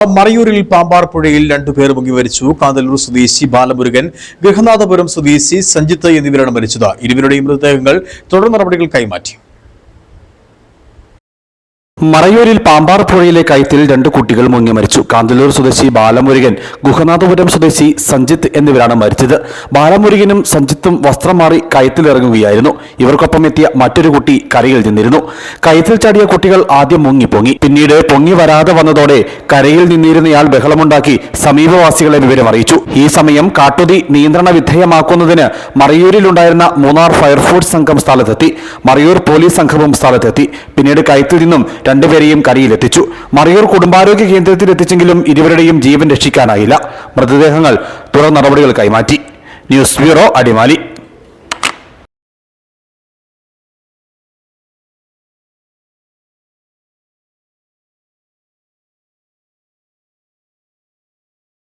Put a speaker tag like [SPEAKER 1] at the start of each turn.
[SPEAKER 1] മറയൂരിൽ പാമ്പാർ പുഴയിൽ രണ്ടുപേർ മുങ്ങി മരിച്ചു. കാന്തല്ലൂർ സ്വദേശി ബാലമുരുകൻ, ഗൃഹനാഥപുരം സ്വദേശി സഞ്ജിത്ത് എന്നിവരാണ് മരിച്ചത്. ഇരുവരുടെയും മൃതദേഹങ്ങൾ തുടർ നടപടികൾക്കായി മാറ്റി.
[SPEAKER 2] മറയൂരിൽ പാമ്പാർ പുഴയിലെ കയത്തിൽ 2 കുട്ടികൾ മുങ്ങി മരിച്ചു. കാന്തല്ലൂർ സ്വദേശി ബാലമുരുകൻ, ഗുഹനാഥപുരം സ്വദേശി സഞ്ജിത്ത് എന്നിവരാണ് മരിച്ചത്. ബാലമുരുകനും സഞ്ജിത്തും വസ്ത്രം മാറി കയത്തിലിറങ്ങുകയായിരുന്നു. ഇവർക്കൊപ്പം എത്തിയ മറ്റൊരു കുട്ടി കരയിൽ നിന്നിരുന്നു. കയത്തിൽ ചാടിയ കുട്ടികൾ ആദ്യം മുങ്ങിപ്പൊങ്ങി. പിന്നീട് പൊങ്ങി വരാതെ വന്നതോടെ കരയിൽ നിന്നിരുന്നയാൾ ബഹളമുണ്ടാക്കി സമീപവാസികളെ വിവരം അറിയിച്ചു. ഈ സമയം കാട്ടുതീ നിയന്ത്രണ വിധേയമാക്കുന്നതിന് മറയൂരിലുണ്ടായിരുന്ന മൂന്നാർ ഫയർഫോഴ്സ് സംഘം സ്ഥലത്തെത്തി. മറയൂർ പോലീസ് സംഘവും സ്ഥലത്തെത്തി. പിന്നീട് കയത്തിൽ നിന്നും 2 പേരെയും കരയിലെത്തിച്ചു. മറയൂർ കുടുംബാരോഗ്യ കേന്ദ്രത്തിൽ എത്തിച്ചെങ്കിലും ഇരുവരുടെയും ജീവൻ രക്ഷിക്കാനായില്ല. മൃതദേഹങ്ങൾ തുടർ നടപടികൾക്കായി മാറ്റി. News bureau, Adimali.